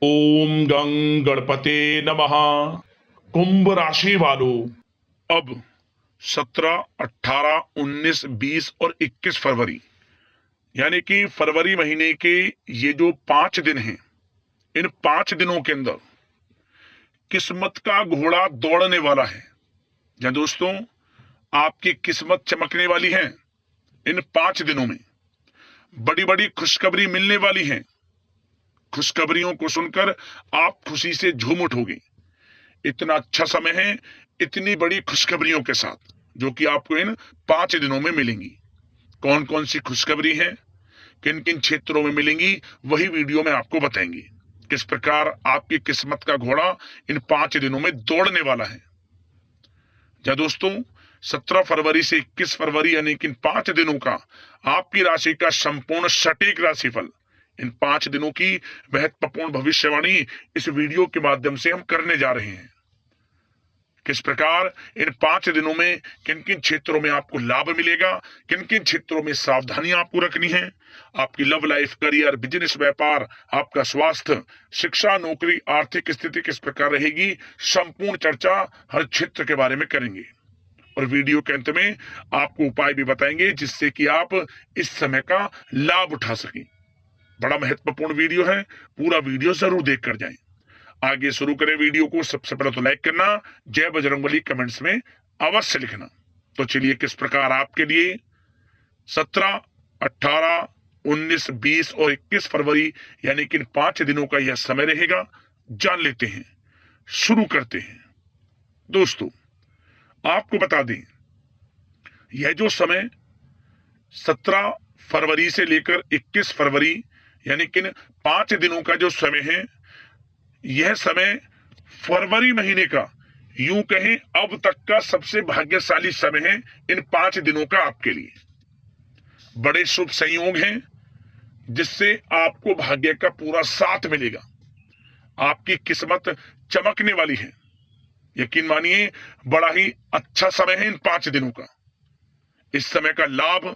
ओम गं गणपते नमः। कुंभ राशि वालों, अब 17, 18, 19, 20 और 21 फरवरी यानी कि फरवरी महीने के ये जो 5 दिन हैं, इन 5 दिनों के अंदर किस्मत का घोड़ा दौड़ने वाला है। या दोस्तों, आपकी किस्मत चमकने वाली है। इन 5 दिनों में बड़ी बड़ी खुशखबरी मिलने वाली है। खुशखबरियों को सुनकर आप खुशी से झूम उठोगे। इतना अच्छा समय है, इतनी बड़ी खुशखबरियों के साथ, जो कि आपको इन 5 दिनों में मिलेंगी। कौन कौन सी खुशखबरी है, किन किन क्षेत्रों में मिलेंगी, वही वीडियो में आपको बताएंगे। किस प्रकार आपकी किस्मत का घोड़ा इन 5 दिनों में दौड़ने वाला है। या दोस्तों, 17 फरवरी से 21 फरवरी यानी कि इन 5 दिनों का आपकी राशि का संपूर्ण सटीक राशिफल, इन 5 दिनों की महत्वपूर्ण भविष्यवाणी इस वीडियो के माध्यम से हम करने जा रहे हैं। किस प्रकार इन 5 दिनों में किन किन क्षेत्रों में आपको लाभ मिलेगा, किन किन क्षेत्रों में सावधानियां आपको रखनी है, आपकी लव लाइफ, करियर, बिजनेस, व्यापार, आपका स्वास्थ्य, शिक्षा, नौकरी, आर्थिक स्थिति किस प्रकार रहेगी, संपूर्ण चर्चा हर क्षेत्र के बारे में करेंगे। और वीडियो के अंत में आपको उपाय भी बताएंगे जिससे कि आप इस समय का लाभ उठा सकें। बड़ा महत्वपूर्ण वीडियो है, पूरा वीडियो जरूर देख कर जाएं। आगे शुरू करें वीडियो को। सबसे पहले तो लाइक करना, जय बजरंगबली कमेंट्स में अवश्य लिखना। तो चलिए, किस प्रकार आपके लिए 17, 18, 19, 20 और 21 फरवरी यानी कि इन 5 दिनों का यह समय रहेगा, जान लेते हैं। शुरू करते हैं। दोस्तों, आपको बता दें, यह जो समय 17 फरवरी से लेकर 21 फरवरी यानी कि इन 5 दिनों का जो समय है, यह समय फरवरी महीने का, यूं कहें अब तक का सबसे भाग्यशाली समय है। इन 5 दिनों का आपके लिए बड़े शुभ संयोग हैं जिससे आपको भाग्य का पूरा साथ मिलेगा। आपकी किस्मत चमकने वाली है। यकीन मानिए, बड़ा ही अच्छा समय है इन 5 दिनों का। इस समय का लाभ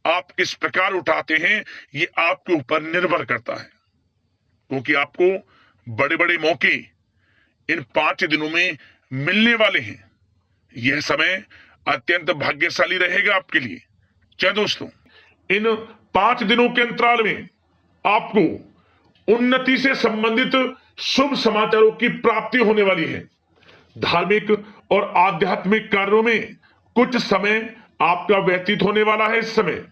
आप किस प्रकार उठाते हैं, ये आपके ऊपर निर्भर करता है, क्योंकि आपको बड़े बड़े मौके इन 5 दिनों में मिलने वाले हैं। यह समय अत्यंत भाग्यशाली रहेगा आपके लिए। क्या दोस्तों, इन 5 दिनों के अंतराल में आपको उन्नति से संबंधित शुभ समाचारों की प्राप्ति होने वाली है। धार्मिक और आध्यात्मिक कार्यों में कुछ समय आपका व्यतीत होने वाला है। इस समय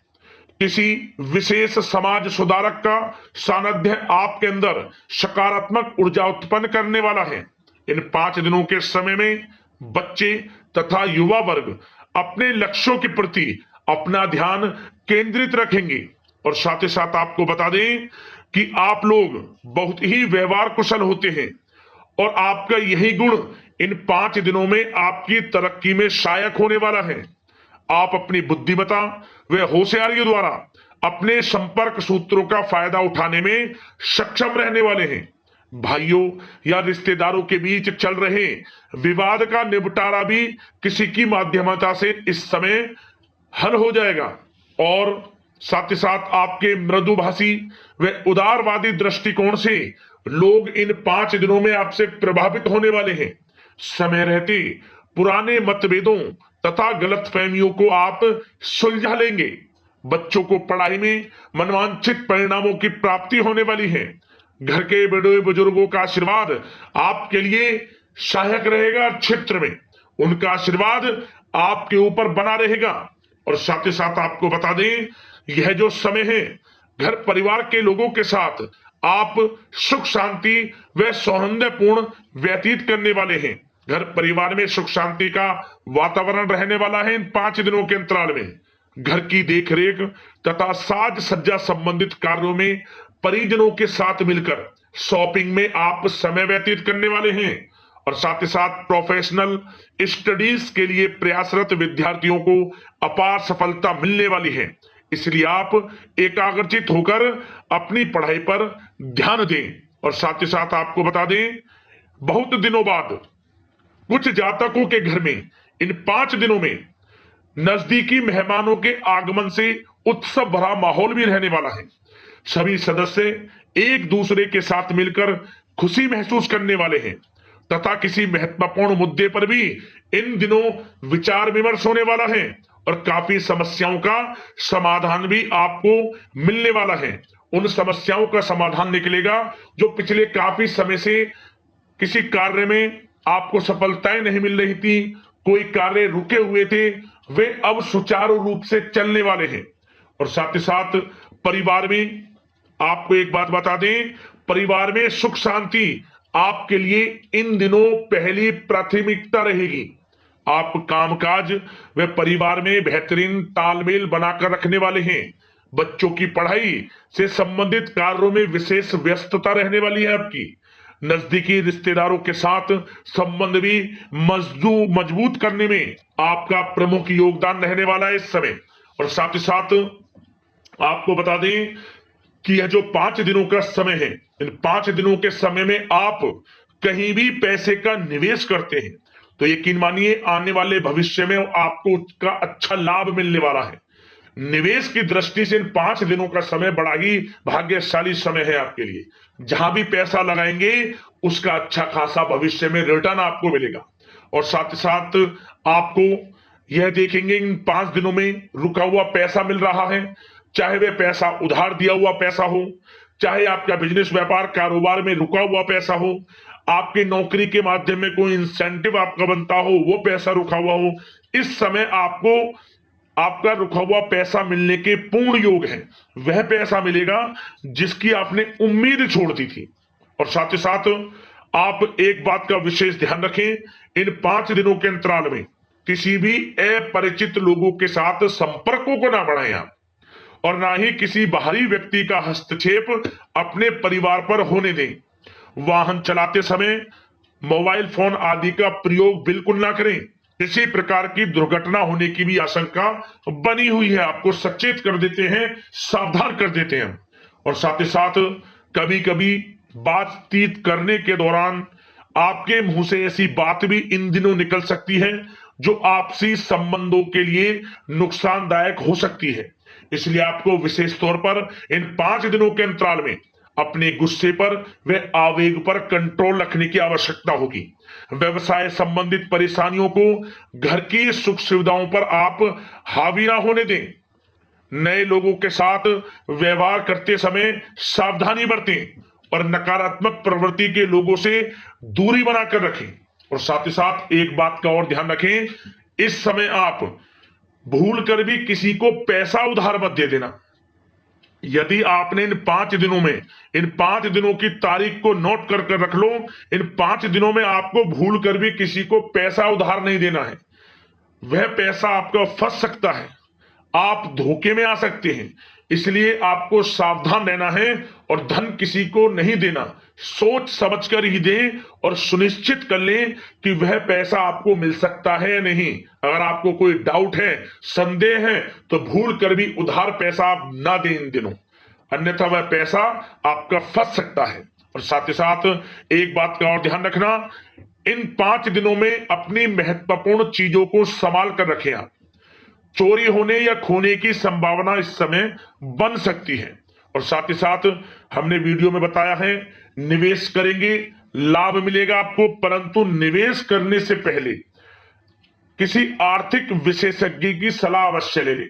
किसी विशेष समाज सुधारक का सानिध्य आपके अंदर सकारात्मक ऊर्जा उत्पन्न करने वाला है। इन 5 दिनों के समय में बच्चे तथा युवा वर्ग अपने लक्ष्यों के प्रति अपना ध्यान केंद्रित रखेंगे। और साथ ही साथ आपको बता दें कि आप लोग बहुत ही व्यवहार कुशल होते हैं और आपका यही गुण इन 5 दिनों में आपकी तरक्की में सहायक होने वाला है। आप अपनी बुद्धिमत्ता व होशियारी द्वारा अपने संपर्क सूत्रों का फायदा उठाने में सक्षम रहने वाले हैं। भाइयों या रिश्तेदारों के बीच चल रहे विवाद का निपटारा भी किसी की माध्यमता से इस समय हल हो जाएगा। और साथ ही साथ आपके मृदुभाषी व उदारवादी दृष्टिकोण से लोग इन 5 दिनों में आपसे प्रभावित होने वाले हैं। समय रहते पुराने मतभेदों तथा गलतफहमियों को आप सुलझा लेंगे। बच्चों को पढ़ाई में मनवांछित परिणामों की प्राप्ति होने वाली है। घर के बड़े बुजुर्गों का आशीर्वाद आपके लिए सहायक रहेगा। क्षेत्र में उनका आशीर्वाद आपके ऊपर बना रहेगा। और साथ ही साथ आपको बता दें, यह जो समय है, घर परिवार के लोगों के साथ आप सुख शांति व सौहार्दपूर्ण व्यतीत करने वाले हैं। घर परिवार में सुख शांति का वातावरण रहने वाला है। इन 5 दिनों के अंतराल में घर की देखरेख तथा साज सज्जा संबंधित कार्यों में परिजनों के साथ मिलकर शॉपिंग में आप समय व्यतीत करने वाले हैं। और साथ ही साथ प्रोफेशनल स्टडीज के लिए प्रयासरत विद्यार्थियों को अपार सफलता मिलने वाली है। इसलिए आप एकाग्रचित होकर अपनी पढ़ाई पर ध्यान दें। और साथ ही साथ आपको बता दें, बहुत दिनों बाद कुछ जातकों के घर में इन 5 दिनों में नजदीकी मेहमानों के आगमन से उत्सव भरा माहौल भी रहने वाला है। सभी सदस्य एक दूसरे के साथ मिलकर खुशी महसूस करने वाले हैं तथा किसी महत्वपूर्ण मुद्दे पर भी इन दिनों विचार विमर्श होने वाला है और काफी समस्याओं का समाधान भी आपको मिलने वाला है। उन समस्याओं का समाधान निकलेगा जो पिछले काफी समय से किसी कार्य में आपको सफलताएं नहीं मिल रही थी, कोई कार्य रुके हुए थे, वे अब सुचारू रूप से चलने वाले हैं। और साथ ही साथ परिवार में आपको एक बात बता दें, परिवार में सुख शांति आपके लिए इन दिनों पहली प्राथमिकता रहेगी। आप कामकाज व परिवार में बेहतरीन तालमेल बनाकर रखने वाले हैं। बच्चों की पढ़ाई से संबंधित कार्यों में विशेष व्यस्तता रहने वाली है आपकी। नजदीकी रिश्तेदारों के साथ संबंध भी मजबूत करने में आपका प्रमुख योगदान रहने वाला है इस समय। और साथ ही साथ आपको बता दें कि यह जो 5 दिनों का समय है, इन 5 दिनों के समय में आप कहीं भी पैसे का निवेश करते हैं तो यकीन मानिए आने वाले भविष्य में आपको उसका अच्छा लाभ मिलने वाला है। निवेश की दृष्टि से इन 5 दिनों का समय बड़ा ही भाग्यशाली समय है आपके लिए। जहां भी पैसा लगाएंगे उसका अच्छा खासा भविष्य में रिटर्न आपको मिलेगा। और साथ ही साथ आपको यह देखेंगे इन 5 दिनों में रुका हुआ पैसा मिल रहा है, चाहे वह पैसा उधार दिया हुआ पैसा हो, चाहे आपका बिजनेस व्यापार कारोबार में रुका हुआ पैसा हो, आपकी नौकरी के माध्यम में कोई इंसेंटिव आपका बनता हो, वो पैसा रुका हुआ हो, इस समय आपको आपका रुका हुआ पैसा मिलने के पूर्ण योग है। वह पैसा मिलेगा जिसकी आपने उम्मीद छोड़ दी थी। और साथ ही साथ आप एक बात का विशेष ध्यान रखें, इन 5 दिनों के अंतराल में किसी भी अपरिचित लोगों के साथ संपर्कों को ना बढ़ाएं आप, और ना ही किसी बाहरी व्यक्ति का हस्तक्षेप अपने परिवार पर होने दें। वाहन चलाते समय मोबाइल फोन आदि का प्रयोग बिल्कुल ना करें। किसी प्रकार की दुर्घटना होने की भी आशंका बनी हुई है, आपको सचेत कर देते हैं, सावधान कर देते हैं। और साथ ही साथ कभी कभी बातचीत करने के दौरान आपके मुंह से ऐसी बात भी इन दिनों निकल सकती है जो आपसी संबंधों के लिए नुकसानदायक हो सकती है। इसलिए आपको विशेष तौर पर इन 5 दिनों के अंतराल में अपने गुस्से पर व आवेग पर कंट्रोल रखने की आवश्यकता होगी। व्यवसाय संबंधित परेशानियों को घर की सुख सुविधाओं पर आप हावी ना होने दें। नए लोगों के साथ व्यवहार करते समय सावधानी बरतें और नकारात्मक प्रवृत्ति के लोगों से दूरी बनाकर रखें। और साथ ही साथ एक बात का और ध्यान रखें, इस समय आप भूल कर भी किसी को पैसा उधार मत दे देना। यदि आपने इन 5 दिनों में इन 5 दिनों की तारीख को नोट कर रख लो, इन 5 दिनों में आपको भूल कर भी किसी को पैसा उधार नहीं देना है। वह पैसा आपका फंस सकता है, आप धोखे में आ सकते हैं। इसलिए आपको सावधान रहना है और धन किसी को नहीं देना। सोच समझ कर ही दें और सुनिश्चित कर लें कि वह पैसा आपको मिल सकता है या नहीं। अगर आपको कोई डाउट है, संदेह है, तो भूल कर भी उधार पैसा आप ना दें इन दिनों, अन्यथा वह पैसा आपका फंस सकता है। और साथ ही साथ एक बात का और ध्यान रखना, इन 5 दिनों में अपनी महत्वपूर्ण चीजों को संभाल कर रखें आप। चोरी होने या खोने की संभावना इस समय बन सकती है। और साथ ही साथ हमने वीडियो में बताया है, निवेश करेंगे लाभ मिलेगा आपको, परंतु निवेश करने से पहले किसी आर्थिक विशेषज्ञ की सलाह अवश्य ले लें,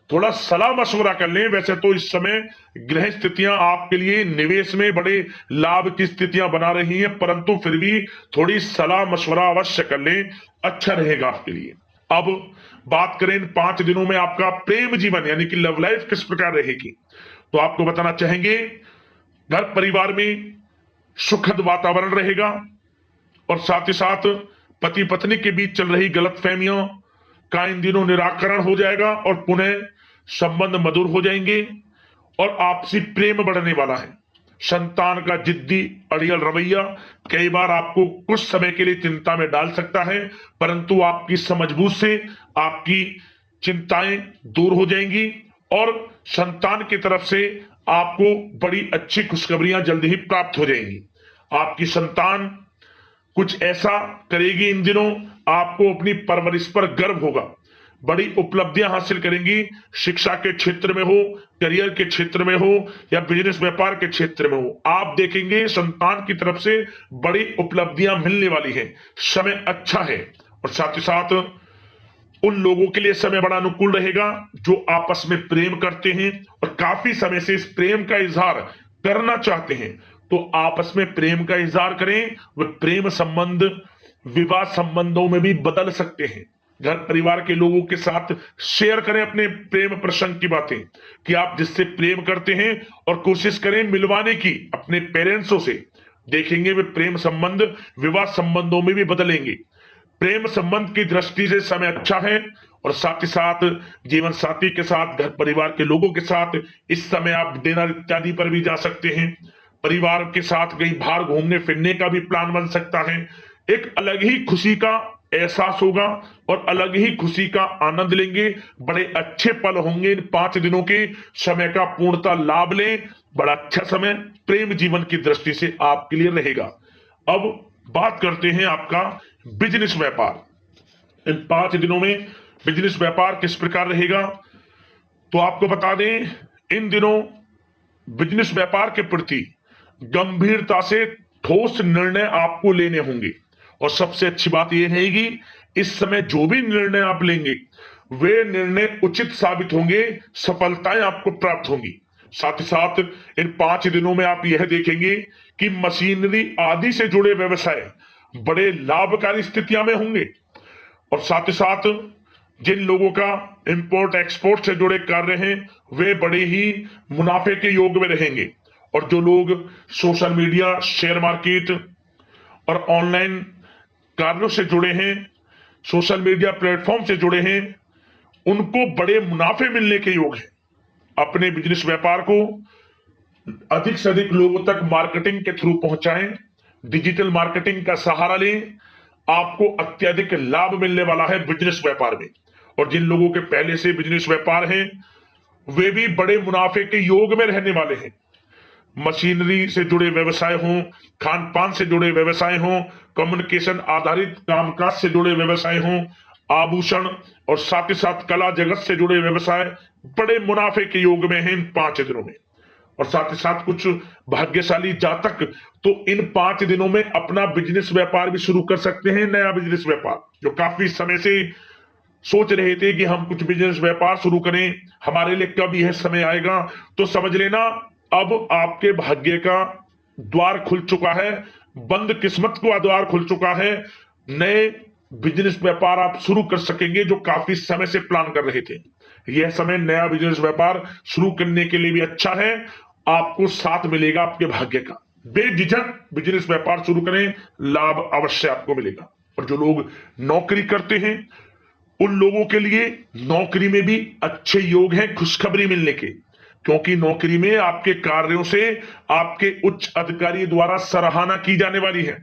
थोड़ा सलाह मशवरा कर लें। वैसे तो इस समय ग्रह स्थितियां आपके लिए निवेश में बड़े लाभ की स्थितियां बना रही हैं, परंतु फिर भी थोड़ी सलाह मशवरा अवश्य कर लें, अच्छा रहेगा आपके लिए। अब बात करें इन 5 दिनों में आपका प्रेम जीवन यानी कि लव लाइफ किस प्रकार रहेगी, तो आपको बताना चाहेंगे घर परिवार में सुखद वातावरण रहेगा और साथ ही साथ पति पत्नी के बीच चल रही गलतफहमियों का इन दिनों निराकरण हो जाएगा और पुनः संबंध मधुर हो जाएंगे और आपसी प्रेम बढ़ने वाला है। संतान का जिद्दी अड़ियल रवैया कई बार आपको कुछ समय के लिए चिंता में डाल सकता है, परंतु आपकी समझबूझ से आपकी चिंताएं दूर हो जाएंगी और संतान की तरफ से आपको बड़ी अच्छी खुशखबरियां जल्द ही प्राप्त हो जाएंगी। आपकी संतान कुछ ऐसा करेगी इन दिनों, आपको अपनी परवरिश पर गर्व होगा। बड़ी उपलब्धियां हासिल करेंगी। शिक्षा के क्षेत्र में हो, करियर के क्षेत्र में हो या बिजनेस व्यापार के क्षेत्र में हो, आप देखेंगे संतान की तरफ से बड़ी उपलब्धियां मिलने वाली है। समय अच्छा है और साथ ही साथ उन लोगों के लिए समय बड़ा अनुकूल रहेगा जो आपस में प्रेम करते हैं और काफी समय से इस प्रेम का इजहार करना चाहते हैं। तो आपस में प्रेम का इजहार करें। वे प्रेम संबंध विवाह संबंधों में भी बदल सकते हैं। घर परिवार के लोगों के साथ शेयर करें अपने प्रेम प्रसंग की बातें कि आप जिससे प्रेम करते हैं और कोशिश करें मिलवाने की अपने पेरेंट्सों से। देखेंगे वे प्रेम संबंध विवाह संबंधों में भी बदलेंगे। प्रेम संबंध की दृष्टि से समय अच्छा है और साथ ही साथ जीवन साथी के साथ, घर परिवार के लोगों के साथ इस समय आप डिनर इत्यादि पर भी जा सकते हैं। परिवार के साथ कहीं बाहर घूमने फिरने का भी प्लान बन सकता है। एक अलग ही खुशी का एहसास होगा और अलग ही खुशी का आनंद लेंगे। बड़े अच्छे पल होंगे इन 5 दिनों के। समय का पूर्णता लाभ लें। बड़ा अच्छा समय प्रेम जीवन की दृष्टि से आपके लिए रहेगा। अब बात करते हैं आपका बिजनेस व्यापार। इन 5 दिनों में बिजनेस व्यापार किस प्रकार रहेगा, तो आपको बता दें इन दिनों बिजनेस व्यापार के प्रति गंभीरता से ठोस निर्णय आपको लेने होंगे। और सबसे अच्छी बात यह रहेगी इस समय जो भी निर्णय आप लेंगे वे निर्णय उचित साबित होंगे, सफलताएं आपको प्राप्त होंगी। साथ ही साथ इन 5 दिनों में आप यह देखेंगे कि मशीनरी आदि से जुड़े व्यवसाय बड़े लाभकारी स्थितियां में होंगे। और साथ ही साथ जिन लोगों का इंपोर्ट एक्सपोर्ट से जुड़े कार्य हैं वे बड़े ही मुनाफे के योग में रहेंगे। और जो लोग सोशल मीडिया, शेयर मार्केट और ऑनलाइन कार्यों से जुड़े हैं, सोशल मीडिया प्लेटफॉर्म से जुड़े हैं, उनको बड़े मुनाफे मिलने के योग हैं। अपने बिजनेस व्यापार को अधिक से अधिक लोगों तक मार्केटिंग के थ्रू पहुंचाएं। डिजिटल मार्केटिंग का सहारा लें। आपको अत्यधिक लाभ मिलने वाला है बिजनेस व्यापार में। और जिन लोगों के पहले से बिजनेस व्यापार है वे भी बड़े मुनाफे के योग में रहने वाले हैं। मशीनरी से जुड़े व्यवसाय हों, खान पान से जुड़े व्यवसाय हों, कम्युनिकेशन आधारित कामकाज से जुड़े व्यवसाय हों, आभूषण और साथ ही साथ कला जगत से जुड़े व्यवसाय बड़े मुनाफे के योग में हैं इन 5 दिनों में। और साथ ही साथ कुछ भाग्यशाली जातक तो इन 5 दिनों में अपना बिजनेस व्यापार भी शुरू कर सकते हैं। नया बिजनेस व्यापार जो काफी समय से सोच रहे थे कि हम कुछ बिजनेस व्यापार शुरू करें, हमारे लिए कब यह समय आएगा, तो समझ लेना अब आपके भाग्य का द्वार खुल चुका है। बंद किस्मत का द्वार खुल चुका है। नए बिजनेस व्यापार आप शुरू कर सकेंगे जो काफी समय से प्लान कर रहे थे। यह समय नया बिजनेस व्यापार शुरू करने के लिए भी अच्छा है। आपको साथ मिलेगा आपके भाग्य का। बेझिझक बिजनेस व्यापार शुरू करें, लाभ अवश्य आपको मिलेगा। और जो लोग नौकरी करते हैं उन लोगों के लिए नौकरी में भी अच्छे योग हैं खुशखबरी मिलने के, क्योंकि नौकरी में आपके कार्यों से आपके उच्च अधिकारी द्वारा सराहना की जाने वाली है।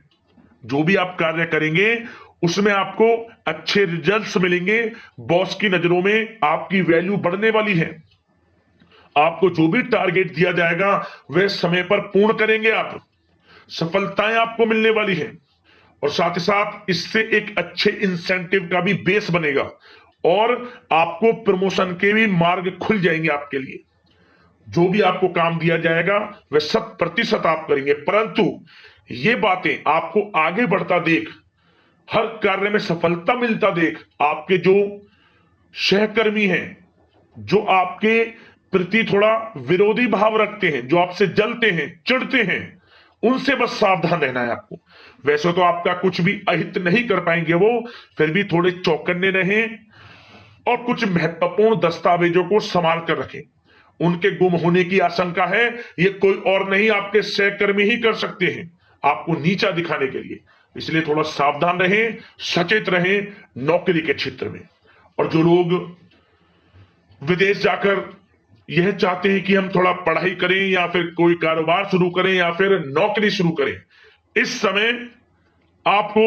जो भी आप कार्य करेंगे उसमें आपको अच्छे रिजल्ट्स मिलेंगे। बॉस की नजरों में आपकी वैल्यू बढ़ने वाली है। आपको जो भी टारगेट दिया जाएगा वह समय पर पूर्ण करेंगे आप। सफलताएं आपको मिलने वाली है। और साथ ही साथ इससे एक अच्छे इंसेंटिव का भी बेस बनेगा और आपको प्रमोशन के भी मार्ग खुल जाएंगे आपके लिए। जो भी आपको काम दिया जाएगा वह 100% आप करेंगे। परंतु ये बातें आपको आगे बढ़ता देख, हर कार्य में सफलता मिलता देख, आपके जो सहकर्मी हैं, जो आपके प्रति थोड़ा विरोधी भाव रखते हैं, जो आपसे जलते हैं, चिढ़ते हैं, उनसे बस सावधान रहना है आपको। वैसे तो आपका कुछ भी अहित नहीं कर पाएंगे वो, फिर भी थोड़े चौकन्ने रहें और कुछ महत्वपूर्ण दस्तावेजों को संभाल कर रखें। उनके गुम होने की आशंका है, ये कोई और नहीं आपके सहकर्मी ही कर सकते हैं आपको नीचा दिखाने के लिए। इसलिए थोड़ा सावधान रहें, सचेत रहें नौकरी के क्षेत्र में। और जो लोग विदेश जाकर यह चाहते हैं कि हम थोड़ा पढ़ाई करें या फिर कोई कारोबार शुरू करें या फिर नौकरी शुरू करें, इस समय आपको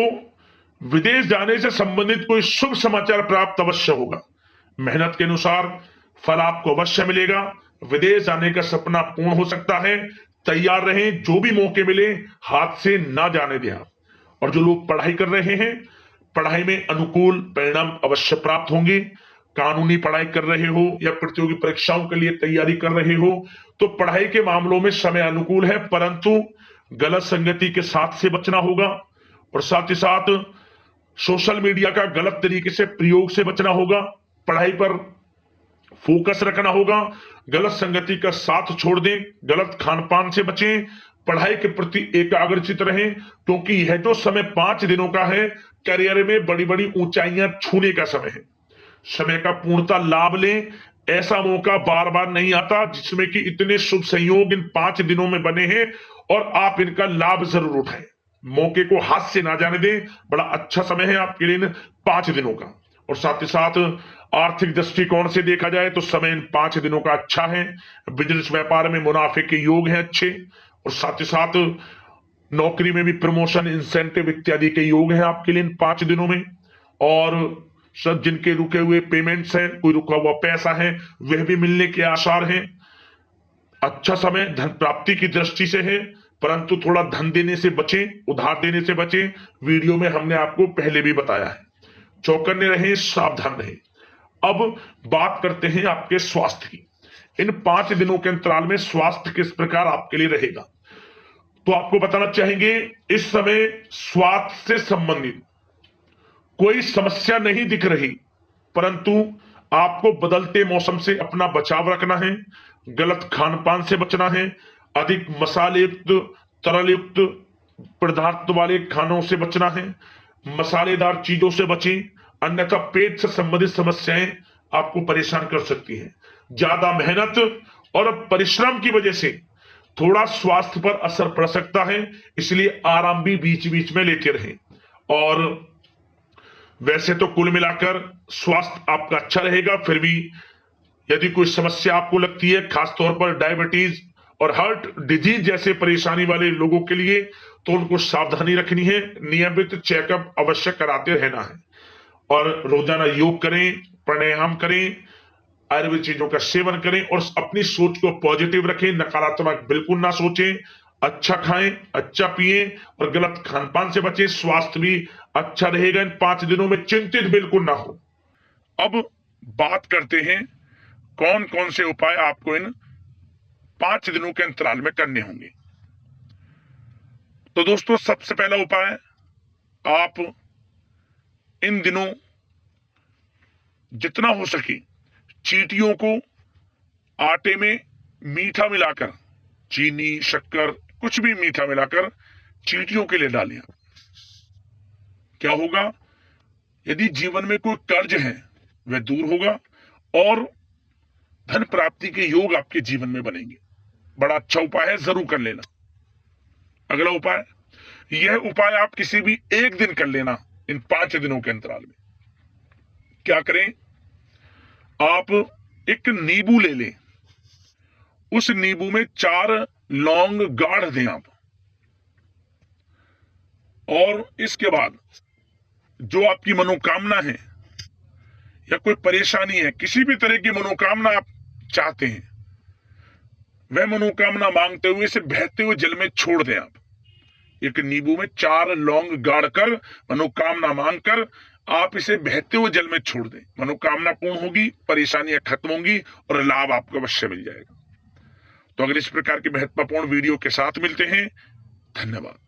विदेश जाने से संबंधित कोई शुभ समाचार प्राप्त अवश्य होगा। मेहनत के अनुसार फल आपको अवश्य मिलेगा। विदेश जाने का सपना पूर्ण हो सकता है। तैयार रहें, जो भी मौके मिले हाथ से ना जाने दें आप। और जो लोग पढ़ाई कर रहे हैं, पढ़ाई में अनुकूल परिणाम अवश्य प्राप्त होंगे। कानूनी पढ़ाई कर रहे हो या प्रतियोगी परीक्षाओं के लिए तैयारी कर रहे हो तो पढ़ाई के मामलों में समय अनुकूल है, परंतु गलत संगति के साथ से बचना होगा और साथ ही साथ सोशल मीडिया का गलत तरीके से प्रयोग से बचना होगा। पढ़ाई पर फोकस रखना होगा, गलत संगति का साथ छोड़ दें, गलत खान पान से बचें, पढ़ाई के प्रति एकाग्रचित रहें, क्योंकि यह जो समय 5 दिनों का है करियर में बड़ी बड़ी ऊंचाइयां छूने का समय है। समय का पूर्णता लाभ लें, ऐसा मौका बार बार नहीं आता जिसमें कि इतने शुभ संयोग इन 5 दिनों में बने हैं और आप इनका लाभ जरूर उठाएं। मौके को हाथ से ना जाने दें, बड़ा अच्छा समय है आपके लिए इन 5 दिनों का। और साथ ही साथ आर्थिक दृष्टिकोण से देखा जाए तो समय इन 5 दिनों का अच्छा है। बिजनेस व्यापार में मुनाफे के योग हैं अच्छे, और साथ ही साथ नौकरी में भी प्रमोशन, इंसेंटिव इत्यादि के योग हैं आपके लिए इन 5 दिनों में। और सब जिनके रुके हुए पेमेंट्स हैं, कोई रुका हुआ पैसा है, वह भी मिलने के आसार हैं। अच्छा समय धन प्राप्ति की दृष्टि से है, परंतु थोड़ा धन देने से बचें, उधार देने से बचें। वीडियो में हमने आपको पहले भी बताया है। चौकन्ने रहें, सावधान रहें। अब बात करते हैं आपके स्वास्थ्य की। इन 5 दिनों के अंतराल में स्वास्थ्य किस प्रकार आपके लिए रहेगा, तो आपको बताना चाहेंगे इस समय स्वास्थ्य से संबंधित कोई समस्या नहीं दिख रही, परंतु आपको बदलते मौसम से अपना बचाव रखना है, गलत खान पान से बचना है, अधिक मसाले युक्त, तरल युक्त पदार्थ वाले खानों से बचना है, मसालेदार चीजों से बचें, अन्यथा पेट से संबंधित समस्याएं आपको परेशान कर सकती हैं। ज्यादा मेहनत और परिश्रम की वजह से थोड़ा स्वास्थ्य पर असर पड़ सकता है, इसलिए आराम भी बीच बीच में लेते रहें। और वैसे तो कुल मिलाकर स्वास्थ्य आपका अच्छा रहेगा, फिर भी यदि कोई समस्या आपको लगती है, खासतौर पर डायबिटीज और हार्ट डिजीज जैसे परेशानी वाले लोगों के लिए, तो उनको सावधानी रखनी है, नियमित चेकअप अवश्य कराते रहना है और रोजाना योग करें, प्राणायाम करें, आयुर्वेद चीजों का सेवन करें और अपनी सोच को पॉजिटिव रखें, नकारात्मक बिल्कुल ना सोचें, अच्छा खाएं, अच्छा पिएं और गलत खान पान से बचें। स्वास्थ्य भी अच्छा रहेगा इन 5 दिनों में, चिंतित बिल्कुल ना हो। अब बात करते हैं कौन कौन से उपाय आपको इन 5 दिनों के अंतराल में करने होंगे। तो दोस्तों, सबसे पहला उपाय, आप इन दिनों जितना हो सके चींटियों को आटे में मीठा मिलाकर, चीनी, शक्कर, कुछ भी मीठा मिलाकर चींटियों के लिए डालें। क्या होगा, यदि जीवन में कोई कर्ज है वह दूर होगा और धन प्राप्ति के योग आपके जीवन में बनेंगे। बड़ा अच्छा उपाय है, जरूर कर लेना। अगला उपाय, यह उपाय आप किसी भी एक दिन कर लेना इन 5 दिनों के अंतराल में। क्या करें, आप एक नींबू ले लें, उस नींबू में 4 लौंग गाड़ दें आप, और इसके बाद जो आपकी मनोकामना है या कोई परेशानी है, किसी भी तरह की मनोकामना आप चाहते हैं, वह मनोकामना मांगते हुए इसे बहते हुए जल में छोड़ दें आप। एक नींबू में 4 लौंग गाड़कर मनोकामना मांगकर आप इसे बहते हुए जल में छोड़ दें। मनोकामना पूर्ण होगी, परेशानियां खत्म होंगी और लाभ आपको अवश्य मिल जाएगा। तो अगर इस प्रकार के महत्वपूर्ण वीडियो के साथ मिलते हैं, धन्यवाद।